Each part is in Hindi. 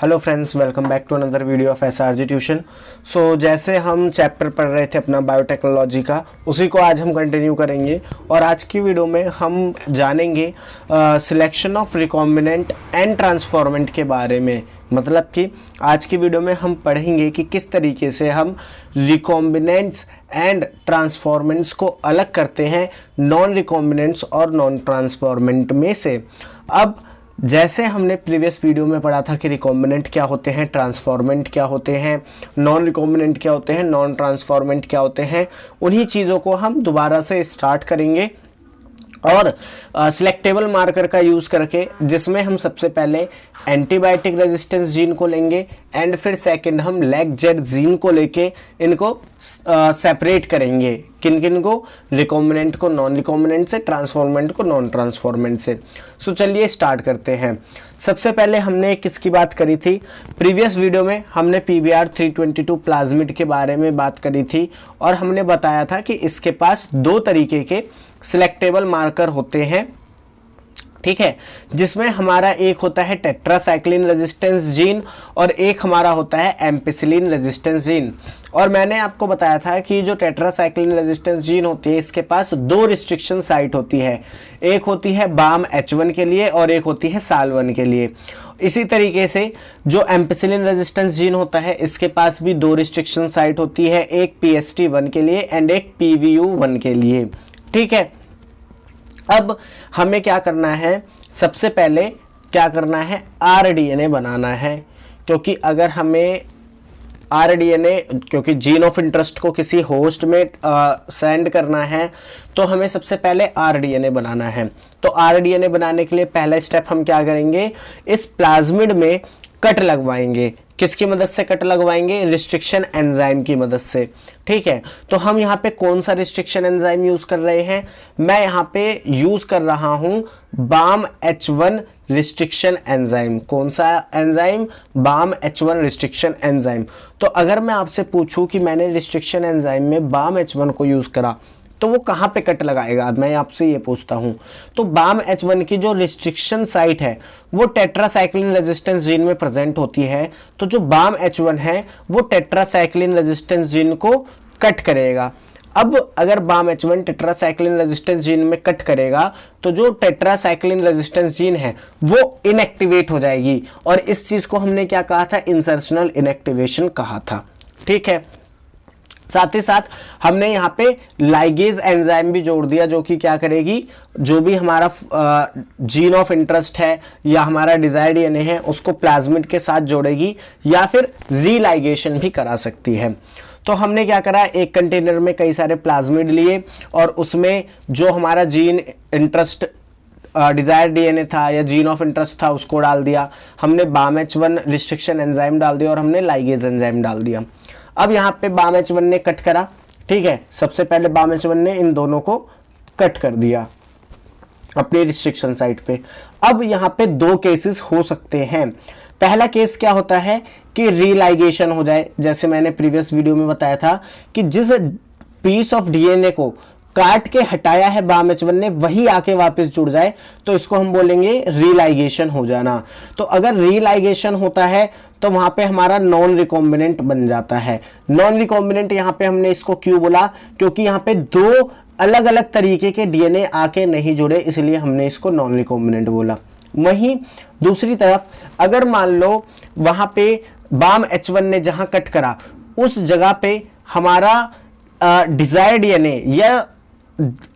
Hello friends, welcome back to another video of SRG tuition. So जैसे हम चैप्टर पढ़ रहे थे अपना बायोटेक्नोलॉजी का, उसी को आज हम कंटिन्यू करेंगे। और आज की वीडियो में हम जानेंगे selection of recombinant and transformant के बारे में। मतलब कि आज की वीडियो में हम पढ़ेंगे कि किस तरीके से हम रिकॉम्बिनेंट्स एंड ट्रांसफॉर्मेंट्स को अलग करते हैं नॉन रिकॉम्बिनेंट्स और नॉन ट्रांसफॉर्मेंट में से। अब जैसे हमने प्रीवियस वीडियो में पढ़ा था कि रिकॉम्बिनेंट क्या होते हैं, ट्रांसफॉर्मेंट क्या होते हैं, नॉन रिकॉम्बिनेंट क्या होते हैं, नॉन ट्रांसफॉर्मेंट क्या होते हैं, उन्हीं चीज़ों को हम दोबारा से स्टार्ट करेंगे और सिलेक्टेबल मार्कर का यूज़ करके, जिसमें हम सबसे पहले एंटीबायोटिक रेजिस्टेंस जीन को लेंगे एंड फिर सेकंड हम लैग जेड जीन को लेके इनको सेपरेट करेंगे। किन किन को? रिकॉम्बिनेंट को नॉन रिकॉम्बिनेंट से, ट्रांसफॉर्मेंट को नॉन ट्रांसफॉर्मेंट से। सो चलिए स्टार्ट करते हैं। सबसे पहले हमने किसकी बात करी थी? प्रीवियस वीडियो में हमने PBr 322 प्लाज्मिड के बारे में बात करी थी और हमने बताया था कि इसके पास दो तरीके के सिलेक्टेबल मार्कर होते हैं, ठीक है, जिसमें हमारा एक होता है टेट्रासाइक्लिन रेजिस्टेंस जीन और एक हमारा होता है एम्पिसिलिन रेजिस्टेंस जीन। और मैंने आपको बताया था कि जो टेट्रासाइक्लिन रेजिस्टेंस जीन होती है, इसके पास दो रिस्ट्रिक्शन साइट होती है, एक होती है BAM-H1 के लिए और एक होती है SAL1 के लिए। इसी तरीके से जो एम्पिसिलिन रेजिस्टेंस जीन होता है, इसके पास भी दो रिस्ट्रिक्शन साइट होती है, एक PST1 के लिए एंड एक PVU1 के लिए, ठीक है। अब हमें क्या करना है? सबसे पहले क्या करना है? RDNA बनाना है, क्योंकि अगर हमें RDNA, क्योंकि जीन ऑफ इंटरेस्ट को किसी होस्ट में सेंड करना है तो हमें सबसे पहले RDNA बनाना है। तो RDNA बनाने के लिए पहला स्टेप हम क्या करेंगे? इस प्लाज्मिड में कट लगवाएंगे। किसकी मदद से कट लगवाएंगे? रिस्ट्रिक्शन एंजाइम की मदद से, ठीक है। तो हम यहाँ पे कौन सा रिस्ट्रिक्शन एंजाइम यूज कर रहे हैं? मैं यहाँ पे यूज कर रहा हूं BAM-H1 रिस्ट्रिक्शन एंजाइम। कौन सा एंजाइम? BAM-H1 restriction enzyme. तो अगर मैं आपसे पूछूं कि मैंने रिस्ट्रिक्शन एंजाइम में BAM-H1 को यूज करा तो वो कहाँ पे कट लगाएगा? मैं आपसे ये पूछता हूँ। तो BAM-H1 की जो रिस्ट्रिक्शन साइट है वो टेट्रासाइक्लिन रेजिस्टेंस जीन में प्रेजेंट होती है। तो जो BAM-H1 है वो टेट्रासाइक्लिन रेजिस्टेंस जीन को कट करेगा। अब अगर BAM-H1 टेट्रासाइक्लिन रेजिस्टेंस जीन में कट करेगा तो जो टेट्रासाइक्लिन रेजिस्टेंस जीन है वो इनएक्टिवेट हो जाएगी, और इस चीज को हमने क्या कहा था? इंसर्शनल इनएक्टिवेशन कहा था, ठीक है। साथ ही साथ हमने यहाँ पे लाइगेज एंजाइम भी जोड़ दिया, जो कि क्या करेगी? जो भी हमारा जीन ऑफ इंटरेस्ट है या हमारा डिजायर्ड DNA है उसको प्लाज्मिड के साथ जोड़ेगी या फिर रीलाइगेशन भी करा सकती है। तो हमने क्या करा? एक कंटेनर में कई सारे प्लाज्मिड लिए और उसमें जो हमारा जीन इंटरेस्ट डिजायर्ड DNA था या जीन ऑफ इंटरेस्ट था उसको डाल दिया, हमने BAM-H1 रिस्ट्रिक्शन एंजाइम डाल दिया और हमने लाइगेज एंजाइम डाल दिया। अब यहाँ पे BAM-H1 ने कट करा, ठीक है। सबसे पहले BAM-H1 ने इन दोनों को कट कर दिया अपनी रिस्ट्रिक्शन साइट पे। अब यहाँ पे दो केसेस हो सकते हैं। पहला केस क्या होता है कि रीलाइगेशन हो जाए, जैसे मैंने प्रीवियस वीडियो में बताया था कि जिस पीस ऑफ DNA को काट के हटाया है BAM-H1 ने वही आके वापस जुड़ जाए, तो इसको हम बोलेंगे रीलाइगेशन हो जाना। तो अगर रीलाइगेशन होता है तो वहां पे हमारा नॉन रिकॉम्बिनेंट बन जाता है। नॉन रिकॉम्बिनेंट यहां पे हमने इसको क्यों बोला? क्योंकि यहां पे दो अलग अलग तरीके के DNA आके नहीं जुड़े, इसलिए हमने इसको नॉन रिकॉम्बिनेंट बोला। वहीं दूसरी तरफ अगर मान लो वहां पे BAM-H1 ने जहां कट करा उस जगह पे हमारा डिजायर्ड DNA या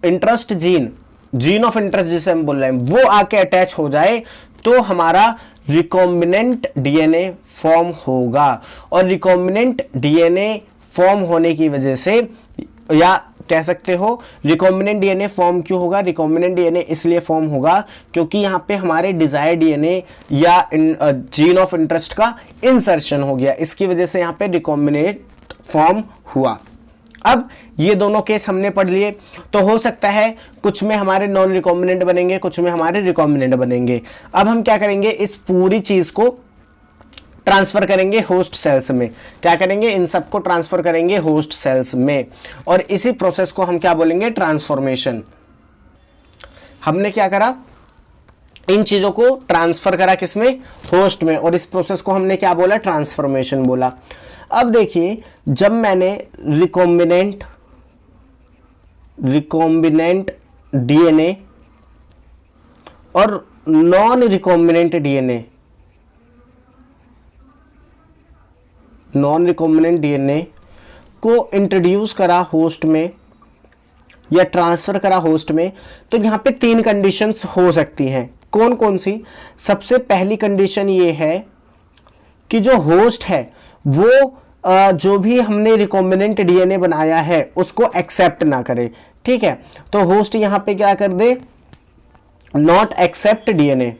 इंटरेस्ट जीन ऑफ इंटरेस्ट जिसे हम बोल रहे हैं वो आके अटैच हो जाए तो हमारा रिकॉम्बिनेंट DNA फॉर्म होगा। और रिकॉम्बिनेंट DNA फॉर्म होने की वजह से, या कह सकते हो रिकॉम्बिनेंट DNA फॉर्म क्यों होगा? रिकॉम्बिनेंट DNA इसलिए फॉर्म होगा क्योंकि यहाँ पे हमारे डिजायर्ड DNA या जीन ऑफ इंटरेस्ट का इंसर्शन हो गया, इसकी वजह से यहाँ पे रिकॉम्बिनेंट फॉर्म हुआ। अब ये दोनों केस हमने पढ़ लिए। तो हो सकता है कुछ में हमारे नॉन रिकॉम्बिनेंट बनेंगे, कुछ में हमारे रिकॉम्बिनेंट बनेंगे। अब हम क्या करेंगे? इस पूरी चीज को ट्रांसफर करेंगे होस्ट सेल्स में। क्या करेंगे? इन सबको ट्रांसफर करेंगे होस्ट सेल्स में, और इसी प्रोसेस को हम क्या बोलेंगे? ट्रांसफॉर्मेशन। हमने क्या करा? इन चीजों को ट्रांसफर करा किसमें, होस्ट में, और इस प्रोसेस को हमने क्या बोला, ट्रांसफॉर्मेशन बोला। अब देखिए जब मैंने रिकॉम्बिनेंट डीएनए और नॉन रिकॉम्बिनेंट डीएनए को इंट्रोड्यूस करा होस्ट में या ट्रांसफर करा होस्ट में, तो यहां पे 3 कंडीशंस हो सकती हैं। कौन कौन सी? सबसे पहली कंडीशन ये है कि जो होस्ट है वो जो भी हमने रिकॉम्बिनेंट डीएनए बनाया है उसको एक्सेप्ट ना करे। ठीक है, तो होस्ट यहां पे क्या कर दे, not accept DNA,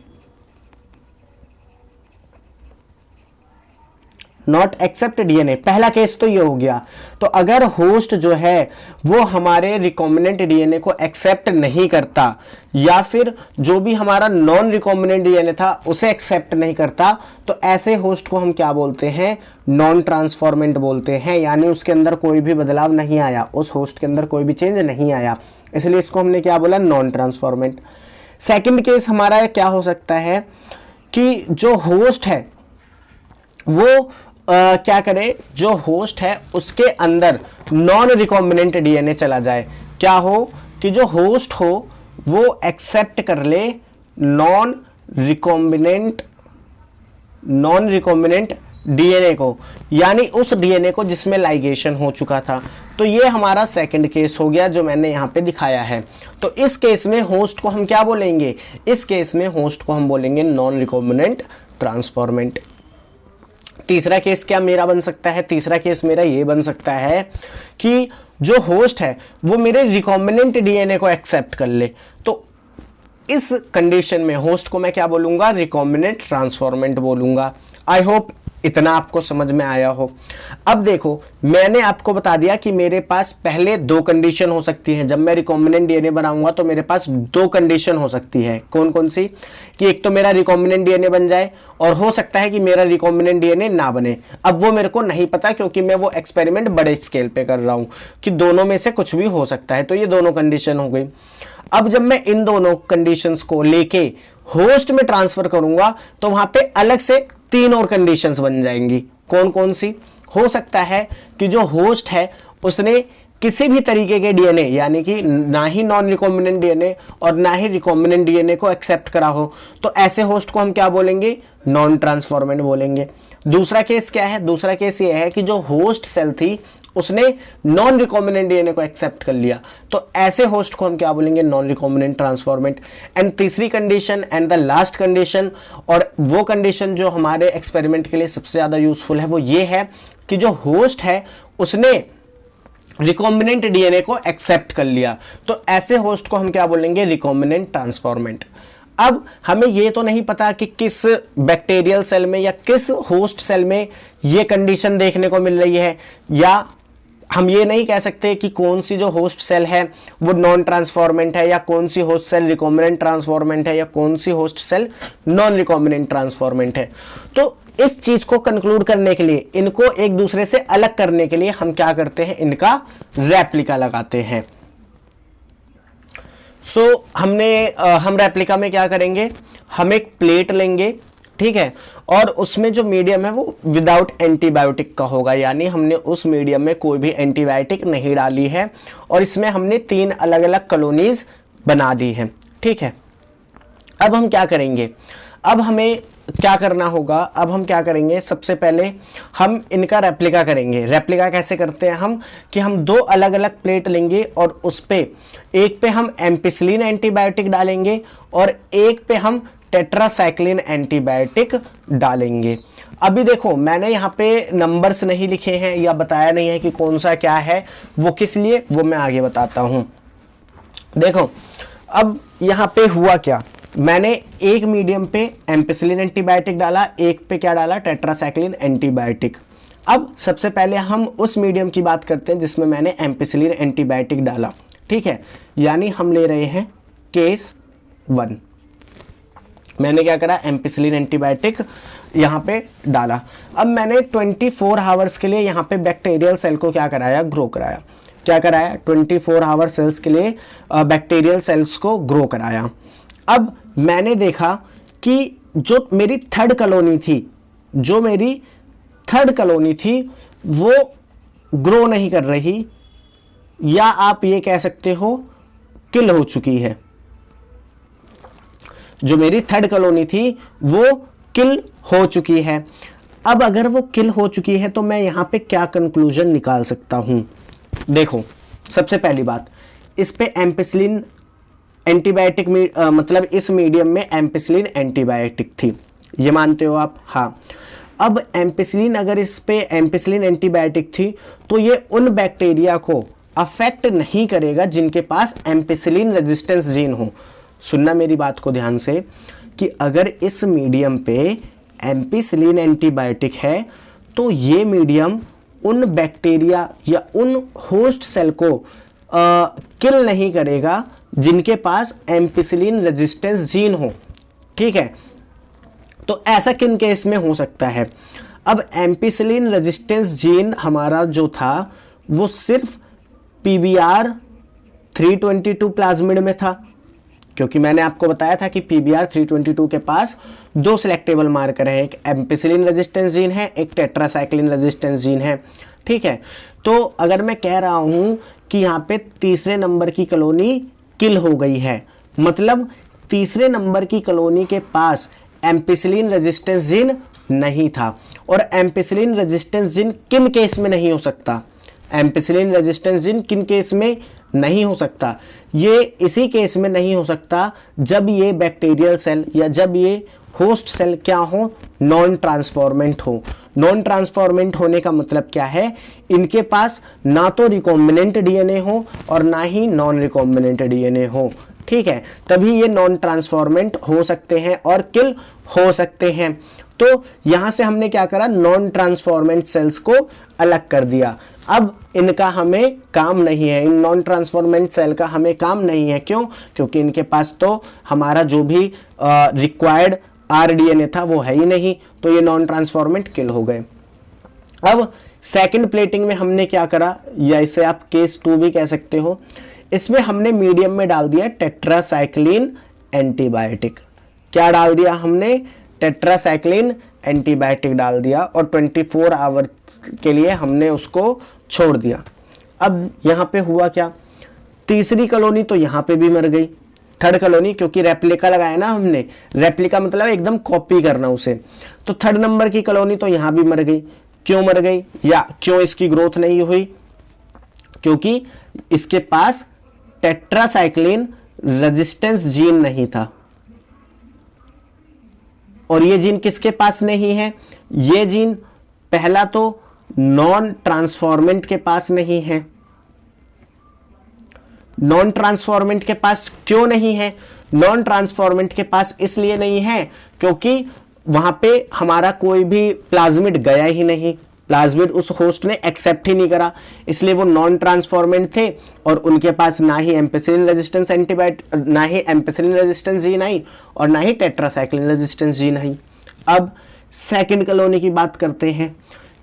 not accept DNA, पहला केस तो ये हो गया। तो अगर होस्ट जो है वो हमारे रिकॉम्बिनेंट डीएनए को एक्सेप्ट नहीं करता या फिर जो भी हमारा नॉन रिकॉम्बिनेंट डीएनए था उसे एक्सेप्ट नहीं करता, तो ऐसे होस्ट को हम क्या बोलते हैं, नॉन ट्रांसफॉर्मेंट बोलते हैं, यानी उसके अंदर कोई भी बदलाव नहीं आया, उस होस्ट के अंदर कोई भी चेंज नहीं आया, इसलिए इसको हमने क्या बोला, नॉन ट्रांसफॉर्मेंट। सेकेंड केस हमारा क्या हो सकता है कि जो होस्ट है वो क्या करे, जो होस्ट है उसके अंदर नॉन रिकॉम्बिनेंट डीएनए चला जाए। क्या हो कि जो होस्ट हो वो एक्सेप्ट कर ले नॉन रिकॉम्बिनेंट डीएनए को, यानी उस डीएनए को जिसमें लाइगेशन हो चुका था। तो ये हमारा सेकंड केस हो गया जो मैंने यहां पे दिखाया है। तो इस केस में होस्ट को हम क्या बोलेंगे, इस केस में होस्ट को हम बोलेंगे नॉन रिकॉम्बिनेंट ट्रांसफॉर्मेंट। तीसरा केस क्या मेरा बन सकता है, तीसरा केस मेरा ये बन सकता है कि जो होस्ट है वो मेरे रिकॉम्बिनेंट डीएनए को एक्सेप्ट कर ले, तो इस कंडीशन में होस्ट को मैं क्या बोलूंगा, रिकॉम्बिनेंट ट्रांसफॉर्मेंट बोलूंगा। आई होप इतना आपको समझ में आया हो। अब देखो मैंने आपको बता दिया कि मेरे पास पहले 2 कंडीशन हो सकती हैं, जब मैं रिकॉम्बिनेंट डीएनए बनाऊंगा तो मेरे पास 2 कंडीशन हो सकती है। कौन कौन सी, कि एक तो मेरा रिकॉम्बिनेंट डीएनए बन जाए और हो सकता है कि मेरा रिकॉम्बिनेंट डीएनए ना बने। अब वो मेरे को नहीं पता क्योंकि मैं वो एक्सपेरिमेंट बड़े स्केल पे कर रहा हूं, कि दोनों में से कुछ भी हो सकता है। तो ये दोनों कंडीशन हो गई। अब जब मैं इन दोनों कंडीशंस को लेके होस्ट में ट्रांसफर करूंगा तो वहां पे अलग से 3 और कंडीशंस बन जाएंगी। कौन कौन सी? हो सकता है कि जो होस्ट है उसने किसी भी तरीके के डीएनए, यानी कि ना ही नॉन रिकॉम्बिनेंट डीएनए और ना ही रिकॉम्बिनेंट डीएनए को एक्सेप्ट करा हो, तो ऐसे होस्ट को हम क्या बोलेंगे, नॉन ट्रांसफॉर्मेंट बोलेंगे। दूसरा केस क्या है, दूसरा केस ये है कि जो होस्ट सेल थी उसने नॉन रिकॉम्बिनेंट डीएनए को एक्सेप्ट कर लिया, तो ऐसे होस्ट को हम क्या बोलेंगे, नॉन रिकॉम्बिनेंट ट्रांसफॉर्मेंट। एंड तीसरी condition and the last condition, और वो कंडीशन जो हमारे एक्सपेरिमेंट के लिए सबसे ज्यादा यूजफुल है, वो ये है कि जो होस्ट है उसने रिकॉम्बिनेंट डीएनए को एक्सेप्ट कर लिया, तो ऐसे होस्ट को हम क्या बोलेंगे, रिकॉम्बिनेंट ट्रांसफॉर्मेंट। अब हमें ये तो नहीं पता कि किस बैक्टीरियल सेल में या किस होस्ट सेल में ये कंडीशन देखने को मिल रही है, या हम ये नहीं कह सकते कि कौन सी जो होस्ट सेल है वो नॉन ट्रांसफॉर्मेंट है या कौन सी होस्ट सेल रिकॉम्बिनेंट ट्रांसफॉर्मेंट है या कौन सी host cell non recombinant transformant है। तो इस चीज को कंक्लूड करने के लिए, इनको एक दूसरे से अलग करने के लिए हम क्या करते हैं, इनका रेप्लिका लगाते हैं। हम रेप्लिका में क्या करेंगे, हम एक प्लेट लेंगे, ठीक है, और उसमें जो मीडियम है वो विदाउट एंटीबायोटिक का होगा, यानी हमने उस मीडियम में कोई भी एंटीबायोटिक नहीं डाली है और इसमें हमने 3 अलग अलग कॉलोनीज बना दी है। ठीक है, अब हम क्या करेंगे, अब हमें क्या करना होगा, अब हम क्या करेंगे, सबसे पहले हम इनका रेप्लिका करेंगे। रेप्लिका कैसे करते हैं हम, कि हम 2 अलग अलग प्लेट लेंगे और उस पे एक पे हम एम्पिसिलिन एंटीबायोटिक डालेंगे और एक पे हम टेट्रासाइक्लिन एंटीबायोटिक डालेंगे। अभी देखो मैंने यहाँ पे नंबर्स नहीं लिखे हैं या बताया नहीं है कि कौन सा क्या है, वो किस लिए, वो मैं आगे बताता हूँ। देखो अब यहाँ पे हुआ क्या, मैंने एक मीडियम पे एम्पिसिलिन एंटीबायोटिक डाला, एक पे क्या डाला, टेट्रासाइक्लिन एंटीबायोटिक। अब सबसे पहले हम उस मीडियम की बात करते हैं जिसमें मैंने एम्पिसिलिन एंटीबायोटिक डाला, ठीक है, यानी हम ले रहे हैं केस 1। मैंने क्या करा, एम्पिसिलिन एंटीबायोटिक यहाँ पे डाला। अब मैंने 24 आवर्स के लिए यहाँ पे बैक्टीरियल सेल को क्या कराया, ग्रो कराया। क्या कराया, 24 आवर सेल्स के लिए बैक्टीरियल सेल्स को ग्रो कराया। अब मैंने देखा कि जो मेरी थर्ड कॉलोनी थी वो ग्रो नहीं कर रही, या आप ये कह सकते हो किल हो चुकी है। जो मेरी थर्ड कॉलोनी थी वो किल हो चुकी है। अब अगर वो किल हो चुकी है तो मैं यहां पे क्या कंक्लूजन निकाल सकता हूं? देखो, सबसे पहली बात, इस पे एम्पिसिलिन एंटीबायोटिक मतलब इस मीडियम में एम्पिसिलिन एंटीबायोटिक थी, ये मानते हो आप? हाँ। अब एम्पिसिलिन, अगर इस पे एम्पिसिलिन एंटीबायोटिक थी तो ये उन बैक्टीरिया को अफेक्ट नहीं करेगा जिनके पास एम्पिसिलिन रेजिस्टेंस जीन हो। सुनना मेरी बात को ध्यान से, कि अगर इस मीडियम पे एम्पिसिलिन एंटीबायोटिक है तो ये मीडियम उन बैक्टीरिया या उन होस्ट सेल को किल नहीं करेगा जिनके पास एम्पिसिलिन रेजिस्टेंस जीन हो। ठीक है, तो ऐसा किन केस में हो सकता है? अब एम्पिसिलिन रेजिस्टेंस जीन हमारा जो था वो सिर्फ PBr 322 प्लाज्मिड में था, क्योंकि मैंने आपको बताया था कि PBr 322 के पास दो सिलेक्टेबल मार्कर है, एक एम्पिसिलिन रेजिस्टेंस जीन है, एक टेट्रासाइक्लिन रेजिस्टेंस जीन है। ठीक है, तो अगर मैं कह रहा हूं कि यहाँ पे तीसरे नंबर की कॉलोनी किल हो गई है, मतलब तीसरे नंबर की कॉलोनी के पास एम्पिसिलिन रेजिस्टेंस जीन नहीं था। और एम्पिसिलिन रेजिस्टेंस जीन किन केस में नहीं हो सकता? एम्पिसिलिन रेजिस्टेंस जीन किन केस में नहीं हो सकता? ये इसी केस में नहीं हो सकता जब ये बैक्टीरियल सेल या जब ये होस्ट सेल क्या हो? नॉन ट्रांसफॉर्मेंट हो। नॉन ट्रांसफॉर्मेंट होने का मतलब क्या है? इनके पास ना तो रिकॉम्बिनेंट डीएनए हो और ना ही नॉन रिकॉम्बिनेंट डीएनए हो। ठीक है, तभी ये नॉन ट्रांसफॉर्मेंट हो सकते हैं और किल हो सकते हैं। तो यहां से हमने क्या करा? नॉन ट्रांसफॉर्मेंट सेल्स को अलग कर दिया। अब इनका हमें काम नहीं है, इन नॉन ट्रांसफॉर्मेंट सेल का हमें काम नहीं है। क्यों? क्योंकि इनके पास तो हमारा जो भी रिक्वायर्ड आरडीएनए था वो है ही नहीं, तो ये नॉन ट्रांसफॉर्मेंट किल हो गए। अब सेकंड प्लेटिंग में हमने क्या करा, या इसे आप केस 2 भी कह सकते हो, इसमें हमने मीडियम में डाल दिया टेट्रासाइक्लिन एंटीबायोटिक। क्या डाल दिया हमने? टेट्रासाइक्लिन एंटीबायोटिक डाल दिया और 24 आवर के लिए हमने उसको छोड़ दिया। अब यहां पे हुआ क्या? तीसरी कॉलोनी तो यहां पे भी मर गई, थर्ड कॉलोनी, क्योंकि रेप्लिका लगाया ना हमने। रेप्लिका मतलब एकदम कॉपी करना उसे। तो थर्ड नंबर की कॉलोनी तो यहां भी मर गई। क्यों मर गई या क्यों इसकी ग्रोथ नहीं हुई? क्योंकि इसके पास टेट्रासाइक्लिन रेजिस्टेंस जीन नहीं था। और ये जीन किसके पास नहीं है? ये जीन पहला तो नॉन ट्रांसफॉर्मेंट के पास नहीं है। नॉन ट्रांसफॉर्मेंट के पास क्यों नहीं है? नॉन ट्रांसफॉर्मेंट के पास इसलिए नहीं है क्योंकि वहां पे हमारा कोई भी प्लाज्मिड गया ही नहीं, प्लाज्मिड उस होस्ट ने एक्सेप्ट ही नहीं करा, इसलिए वो नॉन ट्रांसफॉर्मेंट थे और उनके पास ना ही एम्पिसिलिन रेजिस्टेंस एंटीबायोटिक, ना ही एम्पिसिलिन रेजिस्टेंस जीन आई और ना ही टेट्रासाइक्लिन रेजिस्टेंस जीन आई। अब सेकंड कॉलोनी की बात करते हैं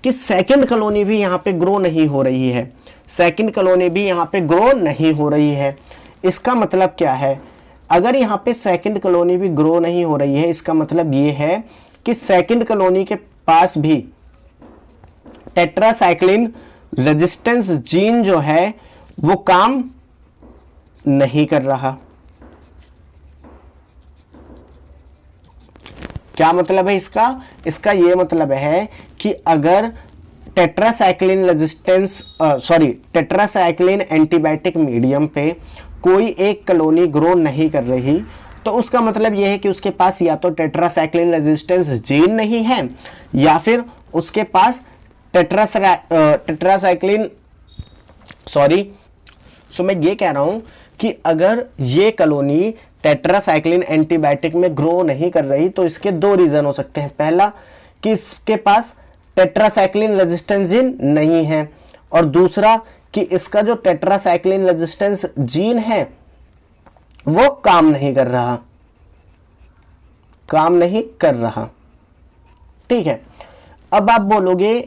कि सेकंड कॉलोनी भी यहाँ पे ग्रो नहीं हो रही है। सेकंड कॉलोनी भी यहाँ पे ग्रो नहीं हो रही है। इसका मतलब क्या है? अगर यहाँ पे सेकंड कॉलोनी भी ग्रो नहीं हो रही है, इसका मतलब ये है कि सेकंड कॉलोनी के पास भी टेट्रासाइक्लिन रेजिस्टेंस जीन जो है वो काम नहीं कर रहा। क्या मतलब है इसका? इसका ये मतलब है कि अगर टेट्रासाइक्लिन एंटीबायोटिक मीडियम पे कोई एक कॉलोनी ग्रो नहीं कर रही, तो उसका मतलब यह है कि उसके पास या तो टेट्रासाइक्लिन रेजिस्टेंस जीन नहीं है या फिर उसके पास मैं ये कह रहा हूं कि अगर ये कॉलोनी टेट्रासाइक्लिन एंटीबायोटिक में ग्रो नहीं कर रही तो इसके दो रीजन हो सकते हैं। पहला कि इसके पास टेट्रासाइक्लिन रेजिस्टेंस जीन नहीं है, और दूसरा कि इसका जो टेट्रासाइक्लिन रेजिस्टेंस जीन है वो काम नहीं कर रहा। ठीक है, अब आप बोलोगे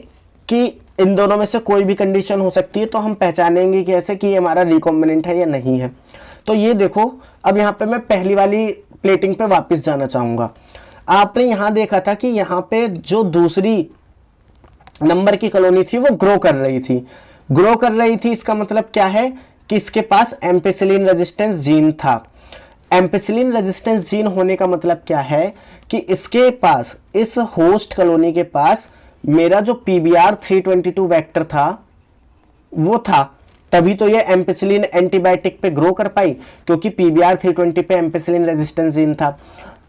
कि इन दोनों में से कोई भी कंडीशन हो सकती है, तो हम पहचानेंगे कैसे कि ये हमारा रिकॉम्बिनेंट है या नहीं है? तो ये देखो, अब यहाँ पे मैं पहली वाली प्लेटिंग पे वापस जाना चाहूंगा। आपने यहां देखा था कि यहाँ पे जो दूसरी नंबर की कॉलोनी थी वो ग्रो कर रही थी। ग्रो कर रही थी इसका मतलब क्या है कि इसके पास एम्पिसिलिन रेजिस्टेंस जीन था। एम्पिसिलिन रेजिस्टेंस जीन होने का मतलब क्या है कि इसके पास, इस होस्ट कॉलोनी के पास मेरा जो PBR 322 वेक्टर था वो था, तभी तो ये एम्पिसिलिन एंटीबायोटिक पे ग्रो कर पाई, क्योंकि PBR 320 पे एम्पिसिलिन रेजिस्टेंस जीन था।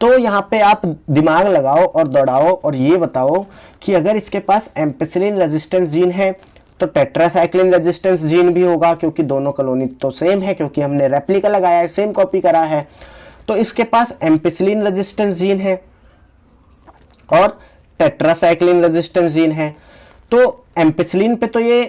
तो यहाँ पे आप दिमाग लगाओ और दौड़ाओ और ये बताओ कि अगर इसके पास एम्पिसिलिन रेजिस्टेंस जीन है तो टेट्रासाइक्लिन रेजिस्टेंस जीन भी होगा, क्योंकि दोनों कॉलोनी तो सेम है, क्योंकि हमने रेप्लिका लगाया है, सेम कॉपी करा है। तो इसके पास एम्पिसिलिन रेजिस्टेंस जीन है और टेट्रासाइक्लिन रेजिस्टेंस जीन है। तो एम्पिसिलिन पे तो ये,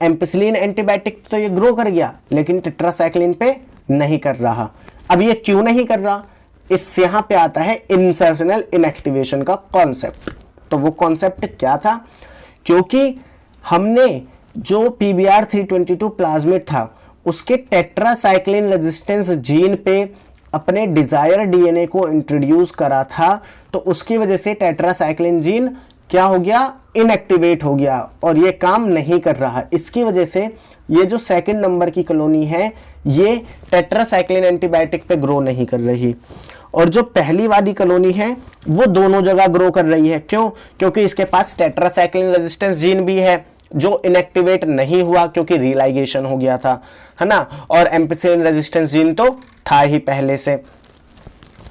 एम्पिसिलिन एंटीबायोटिक तो ये ग्रो कर गया, लेकिन टेट्रासाइक्लिन पे नहीं कर रहा। अब ये क्यों नहीं कर रहा? इस यहां पे आता है इंसर्शनल इनएक्टिवेशन का कॉन्सेप्ट। तो वो कॉन्सेप्ट क्या था? क्योंकि हमने जो PBR 322 प्लाज्मिड था उसके टेट्रासाइक्लिन रेजिस्टेंस जीन पे अपने डिजायर DNA को इंट्रोड्यूस करा था, तो उसकी वजह से टेट्रासाइक्लिन जीन क्या हो गया? इनएक्टिवेट हो गया और ये काम नहीं कर रहा। इसकी वजह से ये जो सेकंड नंबर की कॉलोनी है ये टेट्रासाइक्लिन एंटीबायोटिक पे ग्रो नहीं कर रही, और जो पहली वाली कॉलोनी है वो दोनों जगह ग्रो कर रही है। क्यों? क्योंकि इसके पास टेट्रासाइक्लिन रेजिस्टेंस जीन भी है जो इनएक्टिवेट नहीं हुआ क्योंकि रीलाइगेशन हो गया था, है ना, और एम्पिसिलिन रेजिस्टेंस जीन तो था ही पहले से।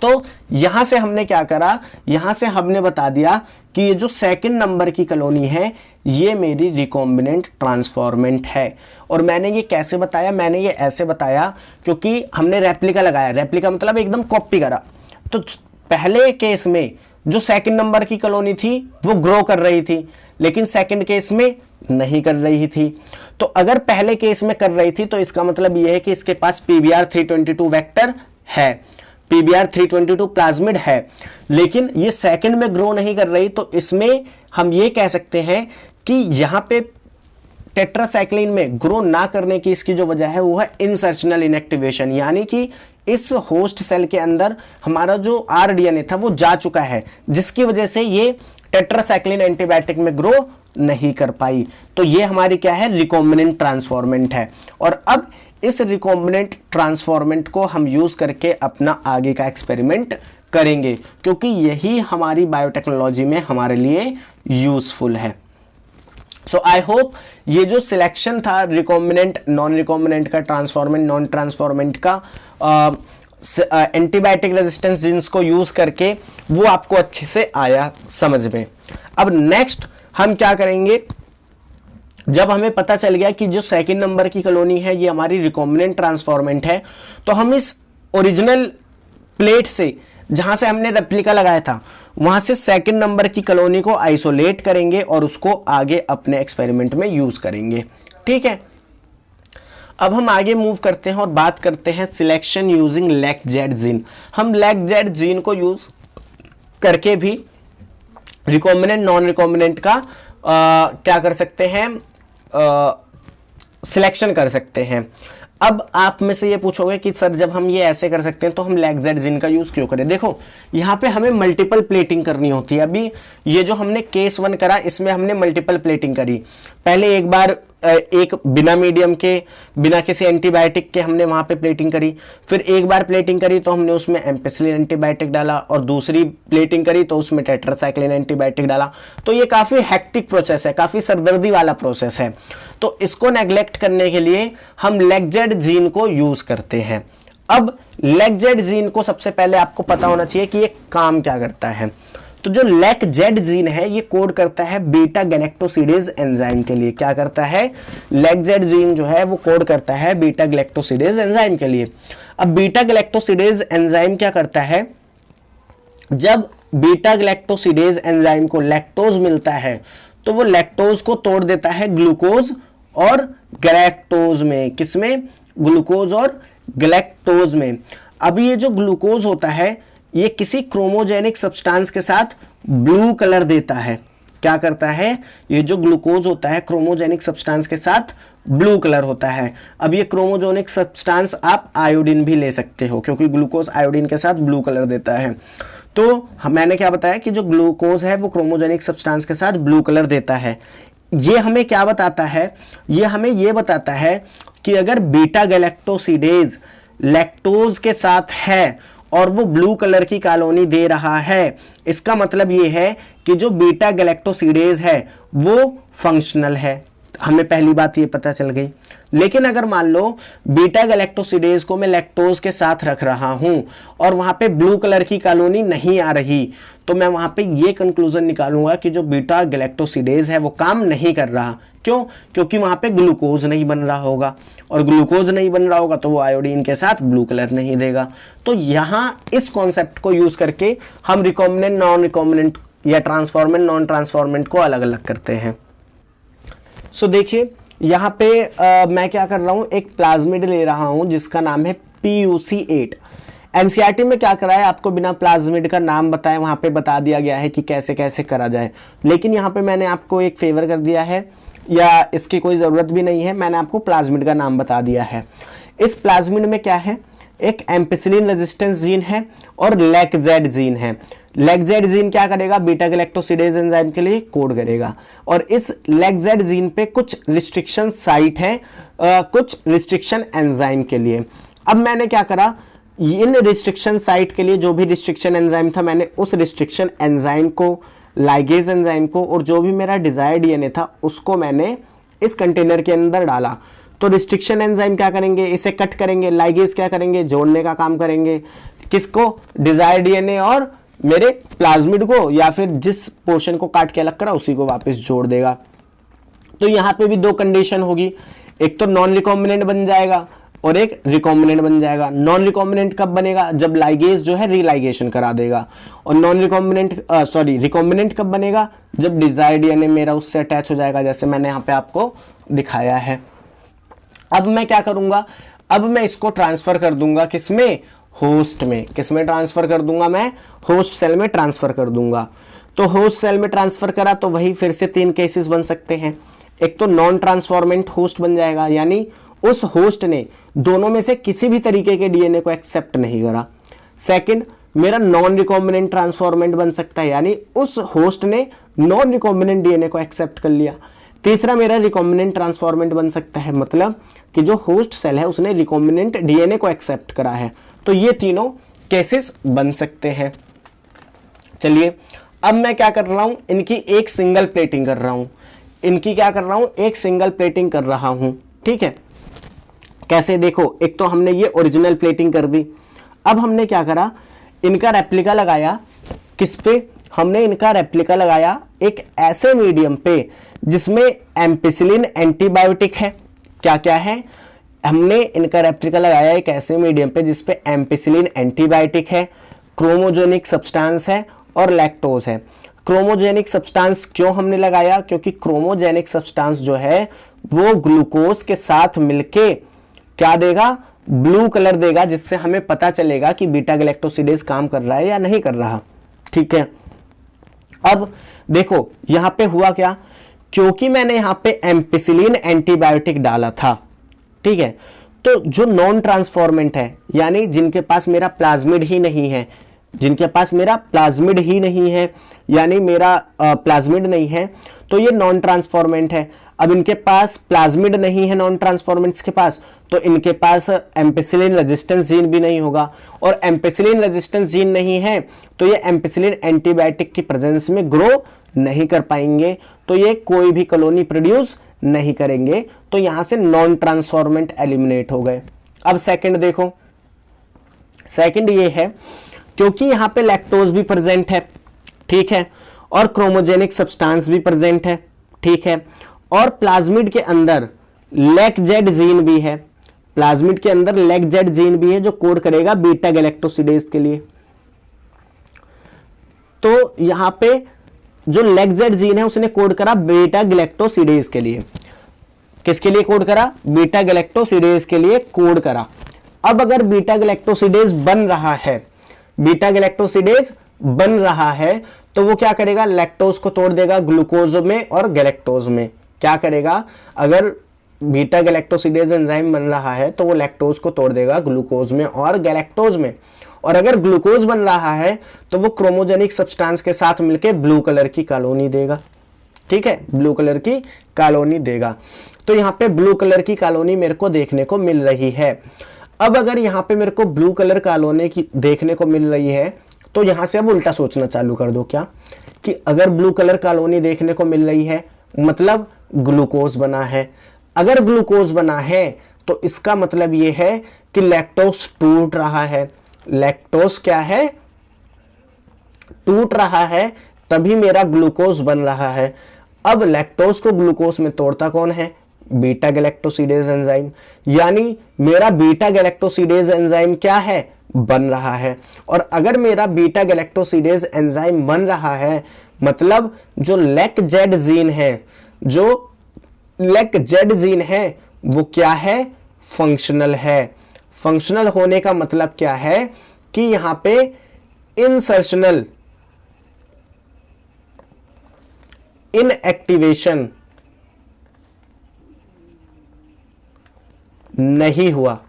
तो यहां से हमने क्या करा? यहां से हमने बता दिया कि ये जो सेकंड नंबर की कॉलोनी है ये मेरी रिकॉम्बिनेंट ट्रांसफॉर्मेंट है। और मैंने ये कैसे बताया? मैंने ये ऐसे बताया क्योंकि हमने रेप्लिका लगाया। रेप्लिका मतलब एकदम कॉपी करा। तो पहले केस में जो सेकंड नंबर की कॉलोनी थी वो ग्रो कर रही थी, लेकिन सेकंड केस में नहीं कर रही थी। तो अगर पहले केस में कर रही थी तो इसका मतलब यह है कि इसके पास PBR 322 वेक्टर है, PBR 322 प्लाज्मिड है, लेकिन ये सेकंड में ग्रो नहीं कर रही। तो इसमें हम ये कह सकते हैं कि यहां पे टेट्रासाइक्लिन में ग्रो ना करने की इसकी जो वजह है वो है इंसर्शनल इनएक्टिवेशन, यानी कि इस होस्ट सेल के अंदर हमारा जो RDNA था वो जा चुका है, जिसकी वजह से ये टेट्रासाइक्लिन एंटीबायोटिक में ग्रो नहीं कर पाई। तो ये हमारी क्या है? रिकॉम्बिनेंट ट्रांसफॉर्मेंट है। और अब इस रिकॉम्बिनेंट ट्रांसफॉर्मेंट को हम यूज करके अपना आगे का एक्सपेरिमेंट करेंगे, क्योंकि यही हमारी बायोटेक्नोलॉजी में हमारे लिए यूजफुल है। सो आई होप ये जो सिलेक्शन था रिकॉम्बिनेंट नॉन रिकॉम्बिनेंट का, ट्रांसफॉर्मेंट नॉन ट्रांसफॉर्मेंट का, एंटीबायोटिक रेजिस्टेंस जीन्स को यूज करके, वो आपको अच्छे से आया समझ में। अब नेक्स्ट हम क्या करेंगे? जब हमें पता चल गया कि जो सेकंड नंबर की कॉलोनी है ये हमारी रिकॉम्बिनेंट ट्रांसफॉर्मेंट है, तो हम इस ओरिजिनल प्लेट से जहां से हमने रेप्लिका लगाया था वहां से सेकंड नंबर की कॉलोनी को आइसोलेट करेंगे और उसको आगे अपने एक्सपेरिमेंट में यूज करेंगे। ठीक है, अब हम आगे मूव करते हैं और बात करते हैं सिलेक्शन यूजिंग LAC-Z जीन। हम LAC-Z जीन को यूज करके भी रिकॉम्बिनेंट नॉन रिकॉम्बिनेंट का क्या कर सकते हैं? सिलेक्शन कर सकते हैं। अब आप में से ये पूछोगे कि सर जब हम ये ऐसे कर सकते हैं तो हम LAC-Z जीन का यूज क्यों करें? देखो यहाँ पे हमें मल्टीपल प्लेटिंग करनी होती है। अभी ये जो हमने केस 1 करा इसमें हमने मल्टीपल प्लेटिंग करी। पहले एक बार एक बिना मीडियम के, बिना किसी एंटीबायोटिक के हमने वहां पे प्लेटिंग करी, फिर एक बार प्लेटिंग करी तो हमने उसमें एम्पिसिलिन एंटीबायोटिक डाला, और दूसरी प्लेटिंग करी तो उसमें टेट्रासाइक्लिन एंटीबायोटिक डाला। तो ये काफी हेक्टिक प्रोसेस है, काफी सरदर्दी वाला प्रोसेस है। तो इसको नेग्लेक्ट करने के लिए हम LAC-Z जीन को यूज करते हैं। अब LAC-Z जीन को सबसे पहले आपको पता होना चाहिए कि ये काम क्या करता है। तो जो LAC-Z जीन है ये कोड करता है बीटा गैलेक्टोसिडेज एंजाइम के लिए। क्या करता है? LAC-Z जीन जो है वो कोड करता है बीटा गैलेक्टोसिडेज एंजाइम के लिए। अब बीटा गैलेक्टोसिडेज एंजाइम क्या करता है? जब बीटा गैलेक्टोसिडेज एंजाइम को लैक्टोज मिलता है तो वो लैक्टोज को तोड़ देता है ग्लूकोज और गैलेक्टोज में। किसमें? ग्लूकोज और गैलेक्टोज में। अब ये जो ग्लूकोज होता है ये किसी क्रोमोजेनिक सब्सटेंस के साथ ब्लू कलर देता है। क्या करता है, ये जो ग्लूकोज होता है क्रोमोजेनिक सब्सटेंस के साथ ब्लू कलर होता है। अब ये क्रोमोजेनिक सब्सटेंस आप आयोडीन भी ले सकते हो, क्योंकि ग्लूकोज आयोडीन के साथ ब्लू कलर देता है। तो मैंने क्या बताया कि जो ग्लूकोज है वो क्रोमोजेनिक सब्सटेंस के साथ ब्लू कलर देता है। ये हमें क्या बताता है, ये हमें ये बताता है कि अगर बीटा गैलेक्टोसिडेज लैक्टोज के साथ है और वो ब्लू कलर की कॉलोनी दे रहा है, इसका मतलब ये है कि जो बीटा गैलेक्टोसिडेज है वो फंक्शनल है। हमें पहली बात ये पता चल गई। लेकिन अगर मान लो बीटा गैलेक्टोसिडेज को मैं लैक्टोज के साथ रख रहा हूं और वहां पे ब्लू कलर की कॉलोनी नहीं आ रही, तो मैं वहां पे ये कंक्लूजन निकालूंगा कि जो बीटा गैलेक्टोसिडेज है वो काम नहीं कर रहा। क्यों? क्योंकि वहां पे ग्लूकोज नहीं बन रहा होगा, और ग्लूकोज नहीं बन रहा होगा तो वो आयोडीन के साथ ब्लू कलर नहीं देगा। तो यहां इस कॉन्सेप्ट को यूज करके हम रिकॉम्बिनेंट नॉन रिकॉम्बिनेंट या ट्रांसफॉर्मेंट नॉन ट्रांसफॉर्मेंट को अलग अलग करते हैं। सो देखिए यहाँ पे मैं क्या कर रहा हूँ, एक प्लाज्मिड ले रहा हूँ जिसका नाम है PUC8। एनसीईआरटी में क्या करा है, आपको बिना प्लाज्मिड का नाम बताए वहां पे बता दिया गया है कि कैसे कैसे करा जाए। लेकिन यहाँ पे मैंने आपको एक फेवर कर दिया है, या इसकी कोई ज़रूरत भी नहीं है, मैंने आपको प्लाज्मिड का नाम बता दिया है। इस प्लाज्मिड में क्या है, एक एम्पिसिलिन रेजिस्टेंस जीन है और लैक-जेड जीन है। लैक-जेड जीन क्या करेगा, बीटा गैलेक्टोसिडेज एंजाइम के लिए कोड करेगा, और इस लैक-जेड जीन पे कुछ रिस्ट्रिक्शन साइट है, कुछ रिस्ट्रिक्शन एंजाइम के लिए। अब मैंने क्या करा, इन रिस्ट्रिक्शन साइट के लिए जो भी रिस्ट्रिक्शन एंजाइम था, मैंने उस रिस्ट्रिक्शन एंजाइम को, लाइगेज एंजाइम को, और जो भी मेरा डिजायर्ड डीएनए था उसको मैंने इस कंटेनर के अंदर डाला। तो रिस्ट्रिक्शन एंजाइम क्या करेंगे, इसे कट करेंगे, लाइगेज क्या करेंगे, जोड़ने का काम करेंगे। किसको, डिजायर्ड डीएनए और मेरे प्लाज्मिड को, या फिर जिस पोर्शन को काट के अलग करा उसी को वापस जोड़ देगा। तो यहां पे भी दो कंडीशन होगी, एक तो नॉन रिकॉम्बिनेंट बन जाएगा और एक रिकॉम्बिनेंट बन जाएगा। नॉन रिकॉम्बिनेंट कब बनेगा, जब लाइगेज जो है रीलाइगेशन करा देगा, और नॉन रिकॉम्बिनेंट रिकॉम्बिनेंट कब बनेगा, जब डिजायर्ड डीएनए मेरा उससे अटैच हो जाएगा, जैसे मैंने यहाँ पे आपको दिखाया है। अब मैं क्या करूंगा, अब मैं इसको ट्रांसफर कर दूंगा किसमें, होस्ट में। किसमें ट्रांसफर कर दूंगा, मैं होस्ट सेल में ट्रांसफर कर दूंगा। तो होस्ट सेल में ट्रांसफर करा तो वही फिर से तीन केसेस बन सकते हैं। एक तो नॉन ट्रांसफॉर्मेंट होस्ट बन जाएगा, यानी उस होस्ट ने दोनों में से किसी भी तरीके के डीएनए को एक्सेप्ट नहीं करा। सेकंड, मेरा नॉन रिकॉम्बिनेंट ट्रांसफॉर्मेंट बन सकता है, यानी उस होस्ट ने नॉन रिकॉम्बिनेंट डीएनए को एक्सेप्ट कर लिया। तीसरा, मेरा रिकॉम्बिनेंट ट्रांसफॉर्मेंट बन सकता है, मतलब कि जो होस्ट सेल है उसने रिकॉम्बिनेंट डीएनए को एक्सेप्ट करा है। तो ये तीनों केसेस बन सकते हैं। चलिए अब मैं क्या कर रहा हूं, इनकी एक सिंगल प्लेटिंग कर रहा हूं। इनकी क्या कर रहा हूं, एक सिंगल प्लेटिंग कर रहा हूं। ठीक है, कैसे, देखो, एक तो हमने ये ओरिजिनल प्लेटिंग कर दी। अब हमने क्या करा, इनका रेप्लिका लगाया। किस पे, हमने इनका रेप्लिका लगाया एक ऐसे मीडियम पे जिसमें एम्पिसिलिन एंटीबायोटिक है। क्या क्या है, हमने इनका रेप्लिका लगाया एक ऐसे मीडियम पे जिसपे एम्पिसिलिन एंटीबायोटिक है, क्रोमोजेनिक सब्सटेंस है और लैक्टोज है। क्रोमोजेनिक सब्सटेंस क्यों हमने लगाया, क्योंकि क्रोमोजेनिक सब्सटेंस जो है वो ग्लूकोज के साथ मिलके क्या देगा, ब्लू कलर देगा, जिससे हमें पता चलेगा कि बीटा गैलेक्टोसिडेज काम कर रहा है या नहीं कर रहा। ठीक है, अब देखो यहां पे हुआ क्या, क्योंकि मैंने यहां पे एम्पिसिलिन एंटीबायोटिक डाला था। ठीक है, तो जो नॉन ट्रांसफॉर्मेंट है, यानी जिनके पास मेरा प्लाज्मिड ही नहीं है, जिनके पास मेरा प्लाज्मिड ही नहीं है, यानी मेरा प्लाज्मिड नहीं है, तो ये नॉन ट्रांसफॉर्मेंट है। अब इनके पास प्लाज्मिड नहीं है नॉन ट्रांसफॉर्मेंट्स के पास, तो इनके पास एम्पिसिलिन रेजिस्टेंस जीन भी नहीं होगा, और एम्पिसिलिन रेजिस्टेंस जीन नहीं है तो ये एम्पिसिलिन एंटीबायोटिक की प्रेजेंस में ग्रो नहीं कर पाएंगे, तो ये कोई भी कॉलोनी प्रोड्यूस नहीं करेंगे। तो यहां से नॉन ट्रांसफॉर्मेंट एलिमिनेट हो गए। अब सेकंड देखो, सेकंड ये है क्योंकि यहां पे लैक्टोज भी प्रेजेंट है, ठीक है, और क्रोमोजेनिक सब्सटेंस भी प्रेजेंट है, ठीक है, और प्लाज्मिड के अंदर लैक-जेड जीन भी है। प्लाज्मिड के अंदर लैक-जेड जीन भी है जो कोड करेगा बीटा गैलेक्टोसिडेज के लिए। तो यहां पे जो लैक-जेड जीन है उसने कोड करा बीटा गैलेक्टोसिडेज के लिए। किसके लिए कोड करा, बीटा गैलेक्टोसिडेज के लिए कोड करा। अब अगर बीटा गैलेक्टोसिडेज बन रहा है, बीटा गैलेक्टोसिडेज बन रहा है तो वो क्या करेगा, लैक्टोज को तोड़ देगा ग्लूकोज में और गैलेक्टोज में। क्या करेगा, अगर बीटा गैलेक्टोसिडेज एंजाइम बन रहा है तो वो लैक्टोज को तोड़ देगा ग्लूकोज में और गैलेक्टोज में, और अगर ग्लूकोज बन रहा है तो वो क्रोमोजेनिक सब्सटेंस के साथ मिलकर ब्लू कलर की कॉलोनी देगा। ठीक है, ब्लू कलर की कॉलोनी देगा। तो यहाँ पे ब्लू कलर की कॉलोनी मेरे को देखने को मिल रही है। अब अगर यहाँ पे मेरे को ब्लू कलर कॉलोनी की देखने को मिल रही है तो यहाँ से अब उल्टा सोचना चालू कर दो, क्या कि अगर ब्लू कलर कॉलोनी देखने को मिल रही है मतलब ग्लूकोज बना है। अगर ग्लूकोज बना है तो इसका मतलब यह है कि लैक्टोज टूट रहा है। लैक्टोज क्या है, टूट रहा है, तभी मेरा ग्लूकोज बन रहा है। अब लैक्टोज को ग्लूकोज में तोड़ता कौन है, बीटा गैलेक्टोसिडेज एंजाइम। यानी मेरा बीटा गैलेक्टोसिडेज एंजाइम क्या है, बन रहा है। और अगर मेरा बीटा गैलेक्टोसिडेज एंजाइम बन रहा है मतलब जो लेक जेड जीन है, जो लेक जेड जीन है वो क्या है, फंक्शनल है। फंक्शनल होने का मतलब क्या है कि यहां पे इंसर्शनल इनएक्टिवेशन नहीं हुआ।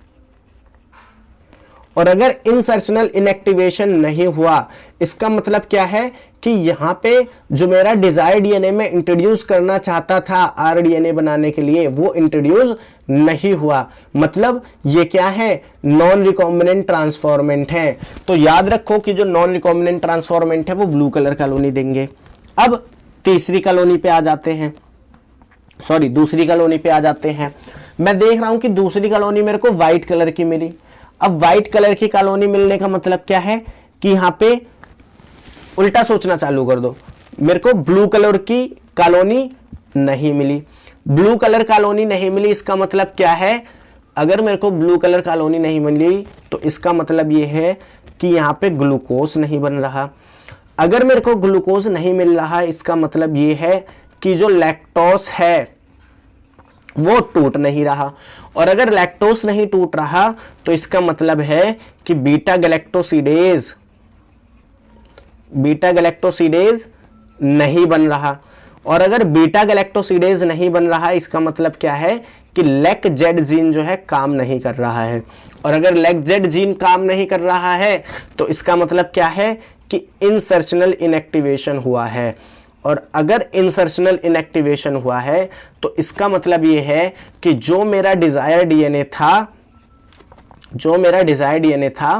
और अगर इंसर्शनल इनएक्टिवेशन नहीं हुआ इसका मतलब क्या है कि यहां पे जो मेरा डिजायर डीएनए में इंट्रोड्यूस करना चाहता था आरडीएनए बनाने के लिए वो इंट्रोड्यूस नहीं हुआ। मतलब ये क्या है, नॉन रिकॉम्बिनेंट ट्रांसफॉर्मेंट है। तो याद रखो कि जो नॉन रिकॉम्बिनेंट ट्रांसफॉर्मेंट है वो ब्लू कलर कॉलोनी देंगे। अब तीसरी कॉलोनी पे आ जाते हैं, सॉरी दूसरी कॉलोनी पे आ जाते हैं। मैं देख रहा हूं कि दूसरी कॉलोनी मेरे को व्हाइट कलर की मिली। अब व्हाइट कलर की कॉलोनी मिलने का मतलब क्या है कि यहां पे उल्टा सोचना चालू कर दो। मेरे को ब्लू कलर की कॉलोनी नहीं मिली। ब्लू कलर कॉलोनी नहीं मिली इसका मतलब क्या है, अगर मेरे को ब्लू कलर कॉलोनी नहीं मिली तो इसका मतलब यह है कि यहां पे ग्लूकोज नहीं बन रहा। अगर मेरे को ग्लूकोज नहीं मिल रहा इसका मतलब यह है कि जो लैक्टोज है वो टूट नहीं रहा। और अगर लैक्टोज नहीं टूट रहा तो इसका मतलब है कि बीटा गैलेक्टोसिडेज नहीं बन रहा। और अगर बीटा गैलेक्टोसिडेज नहीं बन रहा इसका मतलब क्या है कि लेक जेड जीन जो है काम नहीं कर रहा है। और अगर लेक जेड जीन काम नहीं कर रहा है तो इसका मतलब क्या है कि इंसर्शनल इनएक्टिवेशन हुआ है। और अगर इंसर्शनल इनएक्टिवेशन हुआ है तो इसका मतलब यह है कि जो मेरा डिजायर डीएनए था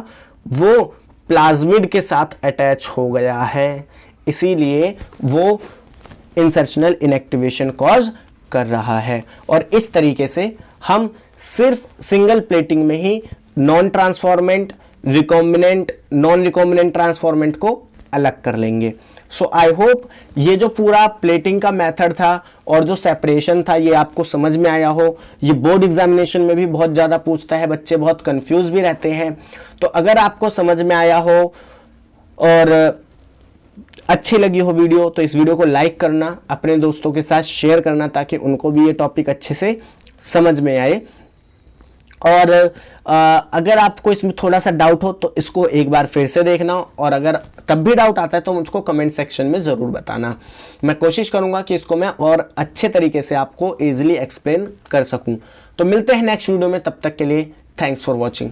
वो प्लाज्मिड के साथ अटैच हो गया है, इसीलिए वो इंसर्शनल इनएक्टिवेशन कॉज कर रहा है। और इस तरीके से हम सिर्फ सिंगल प्लेटिंग में ही नॉन रिकॉम्बिनेंट ट्रांसफॉर्मेंट को अलग कर लेंगे। सो आई होप ये जो पूरा प्लेटिंग का मेथड था और जो सेपरेशन था ये आपको समझ में आया हो। ये बोर्ड एग्जामिनेशन में भी बहुत ज़्यादा पूछता है, बच्चे बहुत कंफ्यूज भी रहते हैं। तो अगर आपको समझ में आया हो और अच्छी लगी हो वीडियो तो इस वीडियो को लाइक करना, अपने दोस्तों के साथ शेयर करना ताकि उनको भी ये टॉपिक अच्छे से समझ में आए। और अगर आपको इसमें थोड़ा सा डाउट हो तो इसको एक बार फिर से देखना, और अगर तब भी डाउट आता है तो मुझको कमेंट सेक्शन में ज़रूर बताना। मैं कोशिश करूंगा कि इसको मैं और अच्छे तरीके से आपको इजीली एक्सप्लेन कर सकूं। तो मिलते हैं नेक्स्ट वीडियो में, तब तक के लिए थैंक्स फॉर वॉचिंग।